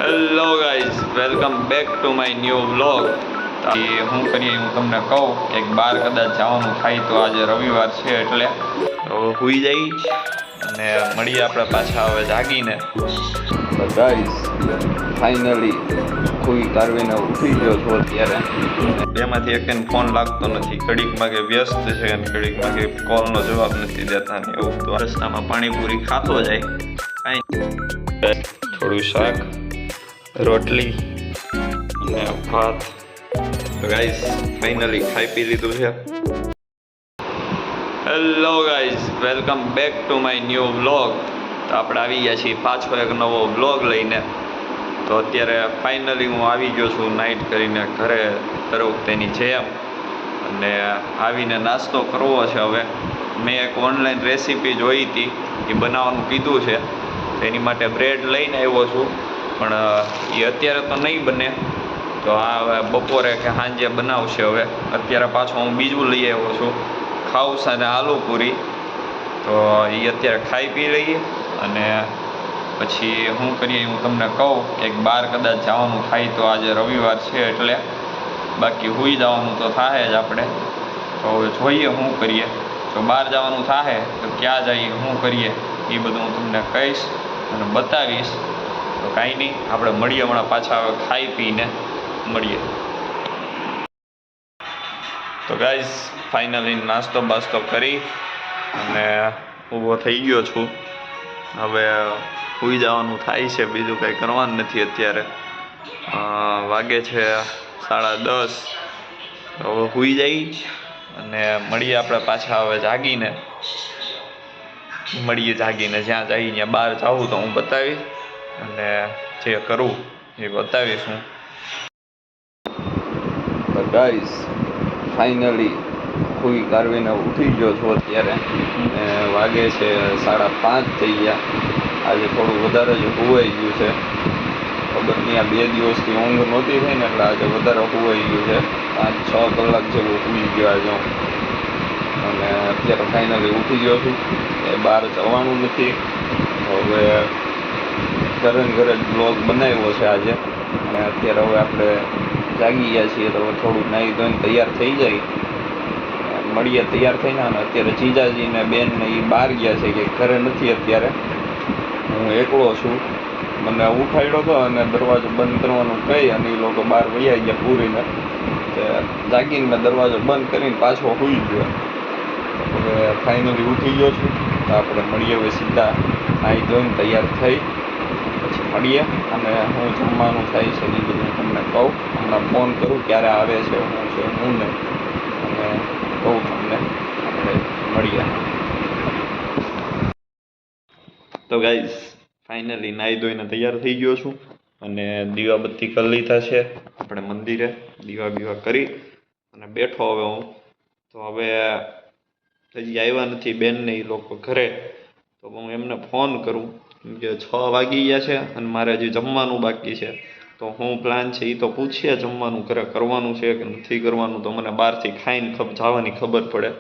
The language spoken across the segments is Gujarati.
Hello guys, welcome back to my new vlog. હું કરીએ હું તમને કહું કે બહાર કદાચ જવાનું થાય તો આજે રવિવાર છે એટલે હુઈ જઈ અને મળીએ આપણે પાછા હવે જાગીને. તો ગાઈઝ ફાઇનલી ખુઈ કારવીને ઉઠી ગયો છું અત્યારે. બેમાંથી એક ફોન લાગતો નથી, ઘડીકમાં કે વ્યસ્ત છે અને ઘડીકમાં કે કોલનો જવાબ નથી દેતા ને એવું. તો રસ્તામાં પાણીપુરી ખાતો જાય, કાંઈ થોડું શાક, રોટલી અને ભાત. તો ગાઈઝ ફાઇનલી ખાઈ પી લીધું છે. Hello guys, welcome back to my new vlog. તો આપણે આવી ગયા છીએ પાછો એક નવો વ્લોગ લઈને. તો અત્યારે ફાઇનલી હું આવી ગયો છું નાઇટ કરીને ઘરે તરફ તેની જેમ, અને આવીને નાસ્તો કરવો છે. હવે મેં એક ઓનલાઈન રેસીપી જોઈ હતી, એ બનાવવાનું કીધું છે, એની માટે બ્રેડ લઈને આવ્યો છું. પણ એ અત્યારે તો નહીં બને, તો આ હવે બપોરે કે સાંજે બનાવશે. હવે અત્યારે પાછો હું બીજું લઈ આવ્યો છું, ખાઉસ અને આલુ પૂરી. તો એ અત્યારે ખાઈ પી લઈએ અને પછી શું કરીએ હું તમને કહું કે બહાર કદાચ જવાનું થાય તો આજે રવિવાર છે એટલે, બાકી સૂઈ જવાનું તો થાય જ આપણે. તો હવે જોઈએ શું કરીએ. જો બહાર જવાનું થાય તો ક્યાં જઈએ, શું કરીએ, એ બધું હું તમને કહીશ અને બતાવીશ. તો કાંઈ નહીં, આપણે મળીએ હમણાં પાછા હવે ખાઈ પીને મળીએ. તો ગાઈઝ ફાઇનલી નાસ્તો બાસ્તો કરી અને ઊભો થઈ ગયો છું. હવે સૂઈ જવાનું થાય છે, બીજું કંઈ કરવાનું નથી અત્યારે. વાગે છે 10:30. હવે સૂઈ જઈ અને મળીએ આપણે પાછા હવે જાગીને. જાગીને જ્યાં જઈએ ત્યાં બહાર જાઉં તો હું બતાવીશ અને જે કરું એ બતાવીશ હું. તો ગાઈઝ ફાઇનલી સૂઈ કારવીને ઉઠી ગયો છું અત્યારે. વાગે છે 5:30 થઈ ગયા. આજે થોડું વધારે જ હોવાઈ ગયું છે. ખબર નહીં, આ 2 દિવસથી ઊંઘ નહોતી થઈ ને એટલે આજે વધારે હોવાઈ ગયું છે. 5-6 કલાક જેવું સૂઈ ગયો આજે હું. અને અત્યારે ફાઇનલી ઉઠી ગયો છું. એ બહાર જવાનું નથી. હવે ઘરે જ બ્લોગ બનાવ્યો છે આજે. અને અત્યારે હવે આપણે જાગી ગયા છીએ, તો થોડુંક નાહી ધોઈને તૈયાર થઈ જાય, મળીએ તૈયાર થઈને. અને અત્યારે જીજાજી ને બેન ને એ બહાર ગયા છે, કે ઘરે નથી અત્યારે. હું એકલો છું. મને ઉઠાડ્યો હતો અને દરવાજો બંધ કરવાનું કહી અને એ લોકો બહાર વયા ગયા પૂરીને. જાગીને મેં દરવાજો બંધ કરીને પાછો સૂઈ ગયો. હવે ફાઇનલી ઉઠી ગયો છું. તો આપણે મળીએ હવે સીધા નાહી ધોઈને તૈયાર થઈ પછી મળીએ. અને હું જમવાનું થાય છે એ બધું તમને કહું. હમણાં ફોન કરું ક્યારે આવે છે, હું છે હું નહીં, અને કહું તમને. આપણે મળીએ. તો ગાઈઝ ફાઇનલી નાહી ધોઈને તૈયાર થઈ ગયો છું અને દીવાબત્તી કરી લીધા છે આપણે મંદિરે. દીવા બીવા કરી અને બેઠો હવે હું. તો હવે હજી આવ્યા નથી બેનને એ લોકો ઘરે, તો હું એમને ફોન કરું, કેમ કે 6 વાગી ગયા છે અને મારે હજી જમવાનું બાકી છે. તો શું પ્લાન છે એ તો પૂછીએ, જમવાનું ઘરે કરવાનું છે કે નથી કરવાનું, તો મને બહારથી ખાઈને જવાની ખબર પડે.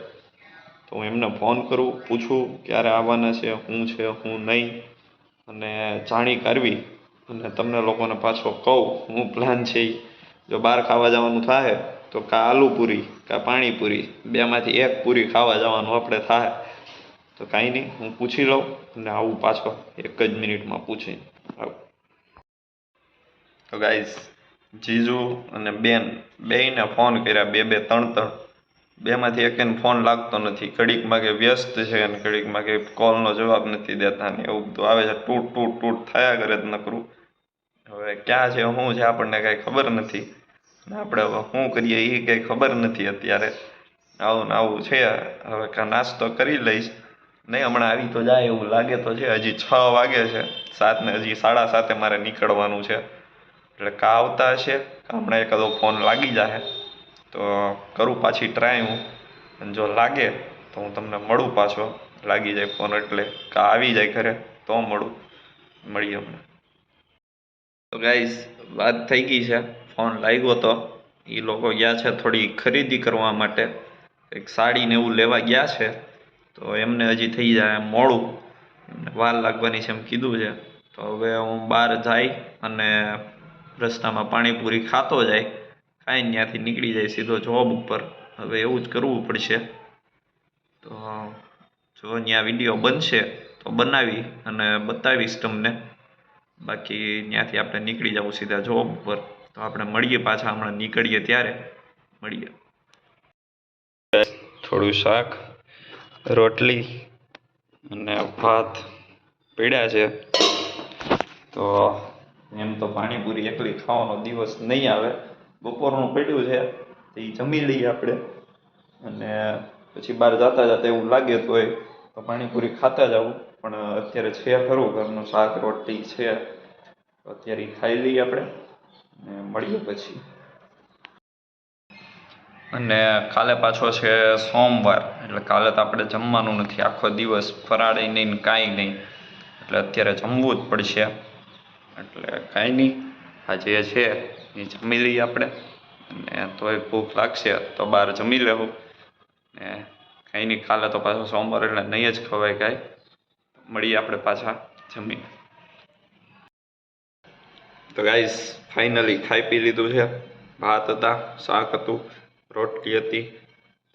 તો હું એમને ફોન કરું, પૂછું ક્યારે આવવાના છે, શું છે શું નહીં, અને જાણી કાઢવી અને તમને લોકોને પાછો કહું હું પ્લાન છે એ. જો બહાર ખાવા જવાનું થાય તો કાં આલુ પૂરી કાં પાણીપુરી, બેમાંથી એક પૂરી ખાવા જવાનું આપણે થાય. તો કાંઈ નહીં, હું પૂછી લઉં અને આવું પાછો 1 જ મિનિટમાં પૂછીને આવું. તો ગાઈઝ જીજુ અને બેન બેયને ફોન કર્યા, 2-3. બેમાંથી એકને ફોન લાગતો નથી, ઘડીકમાં કે વ્યસ્ત છે અને ઘડીકમાં કે કોલનો જવાબ નથી દેતા ને એવું બધું આવે છે. તૂટ થયા કરે જ નકરું. હવે ક્યાં છે શું છે આપણને કાંઈ ખબર નથી. આપણે હવે શું કરીએ એ કંઈ ખબર નથી અત્યારે. આવું ને આવું છે. હવે કાં નાસ્તો કરી લઈશ. નહીં, હમણાં આવી તો જાય એવું લાગે તો છે. હજી 6 વાગે છે, 7 ને હજી 7:30 મારે નીકળવાનું છે. એટલે કાં આવતા હશે, કાં હમણાં એકાદો ફોન લાગી જાય તો કરું પાછી ટ્રાય હું. અને જો લાગે તો હું તમને મળું પાછો. લાગી જાય ફોન એટલે, કાં આવી જાય ઘરે તો મળીએ હમણાં. તો ગાઈઝ વાત થઈ ગઈ છે, ફોન લાગ્યો તો એ લોકો ગયા છે થોડી ખરીદી કરવા માટે, એક સાડીને એવું લેવા ગયા છે. તો એમને હજી થઈ જાય મોડું, એમને વાર લાગવાની છે એમ કીધું છે. તો હવે હું બહાર જઈ અને રસ્તામાં પાણીપુરી ખાતો જાય, ખાઈને ત્યાંથી નીકળી જાય સીધો જોબ ઉપર. હવે એવું જ કરવું પડશે. તો જો ત્યાં વિડીયો બનશે તો બનાવી અને બતાવીશ તમને. બાકી ત્યાંથી આપણે નીકળી જવું સીધા જોબ ઉપર. તો આપણે મળીએ પાછા, હમણાં નીકળીએ ત્યારે મળીએ. થોડું શાક, રોટલી અને ભાત પડ્યા છે. તો એમ તો પાણીપુરી એકલી ખાવાનો દિવસ નહીં આવે. બપોરનું પડ્યું છે તો એ જમી લઈએ આપણે. અને પછી બહાર જતા જતા એવું લાગે તો પાણીપુરી ખાતા જવું. પણ અત્યારે છે ખરું ઘરનું શાક રોટલી છે, તો અત્યારે ખાઈ લઈએ આપણે અને મળીએ પછી. અને કાલે પાછો છે સોમવાર, એટલે કાલે તો આપણે જમવાનું નથી, આખો દિવસ ફરાળી નહીં કાંઈ નહીં. એટલે અત્યારે જમવું જ પડશે. એટલે કાંઈ નહીં, આજે છે એ જમી લઈએ આપણે. અને તોય ભૂખ લાગશે તો બહાર જમી લેવું. ને કાંઈ નહીં, કાલે તો પાછો સોમવાર એટલે નહીં જ ખવાય કાંઈ. મળીએ આપણે પાછા જમીને. તો ગાઈસ ફાઇનલી ખાઈ પી લીધું છે. ભાત હતા, શાક હતું, રોટલી હતી.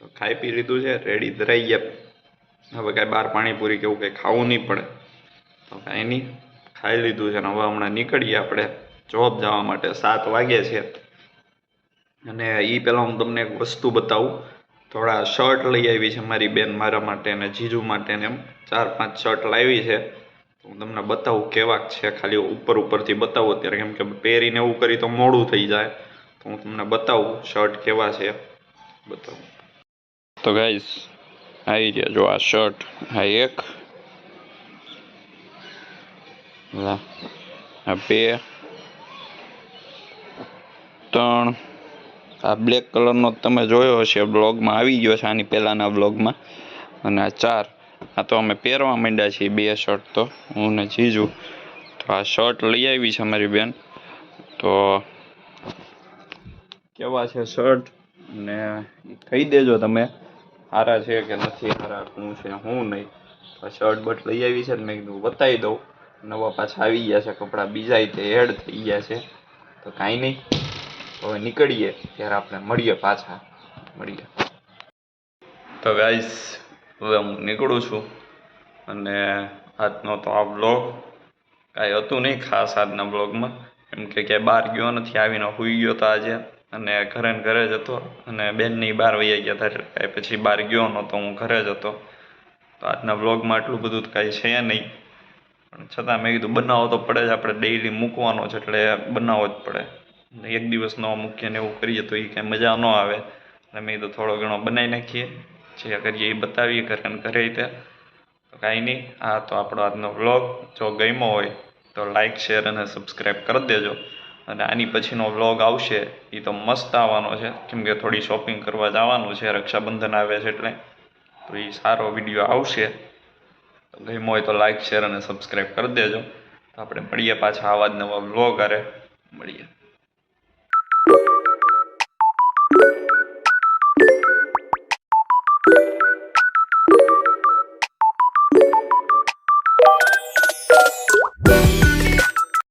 તો ખાઈ પી લીધું છે, રેડી ધરાઈ ગયા. હવે કાંઈ બહાર પાણીપુરી કેવું કંઈ ખાવું નહીં પડે. તો કાંઈ નહીં, ખાઈ લીધું છે ને હવે હમણાં નીકળીએ આપણે જોબ જવા માટે. 7 વાગે છે. અને એ પહેલાં હું તમને એક વસ્તુ બતાવું. થોડા શર્ટ લઈ આવી છે મારી બેન મારા માટે અને જીજુ માટે ને, એમ 4-5 શર્ટ લાવી છે. હું તમને બતાવું કેવાક છે, ખાલી ઉપરથી બતાવું અત્યારે, કેમ કે પહેરીને એવું કરી તો મોડું થઈ જાય. તો હું તમને બતાવું શર્ટ કેવા છે, બતાવું. તો ગાઈસ આવી ગયા જો આ શર્ટ. આ એક, આ 2, 3, આ બ્લેક કલરનો તમે જોયો હશે બ્લોગમાં, આવી ગયો છે આની પહેલાંના બ્લોગમાં. અને આ 4, આ તો અમે પહેરવા માંડ્યા છીએ 2 શર્ટ, તો હું ને જીજુ. તો આ શર્ટ લઈ આવી છે મારી બેન. તો કેવા છે શર્ટ ને કહી દેજો તમે, સારા છે કે નથી સારા, શું છે શું નહીં. તો શર્ટ બટ લઈ આવી છે ને મેં કીધું બતાવી દઉં. નવા પાછા આવી ગયા છે કપડાં, બીજા તે એડ થઈ ગયા છે. તો કાંઈ નહીં, હવે નીકળીએ ત્યારે આપણે મળીએ પાછા. તો ગાઈસ હવે હું નીકળું છું. અને આજનો તો આ બ્લોગ કાંઈ હતું નહીં ખાસ આજના બ્લોગમાં, કેમ કે ક્યાંય બહાર ગયો નથી, આવીને સૂઈ ગયો તો આજે. અને ઘરે જ હતો. અને બેનની બહાર વહી ગયા હતા, એટલે કાંઈ પછી બહાર ગયો નહોતો, હું ઘરે જ હતો. તો આજના બ્લોગમાં આટલું બધું તો કાંઈ છે નહીં. પણ છતાં મેં કીધું બનાવવો તો પડે જ, આપણે ડેઈલી મૂકવાનો છે એટલે બનાવવો જ પડે. એક દિવસ નવો મૂકીએ ને એવું કરીએ તો એ કાંઈ મજા ન આવે. એટલે મેં કીધું થોડો ઘણો બનાવી નાખીએ, જે કરીએ એ બતાવીએ ઘરે રીતે. તો કાંઈ નહીં, આ તો આપણો આજનો વ્લોગ. જો ગમ્યો હોય તો લાઇક, શેર અને સબસ્ક્રાઈબ કરી દેજો. અને આની પછીનો વ્લોગ આવશે એ તો મસ્ત આવવાનો છે, કેમ કે થોડી શોપિંગ કરવા જવાનું છે, રક્ષાબંધન આવે છે એટલે. તો એ સારો વિડીયો આવશે. તો ગમ્યો હોય તો લાઇક, શેર અને સબસ્ક્રાઈબ કરી દેજો. તો આપણે મળીએ પાછા આવા જ નવા વ્લોગ. મળીએ.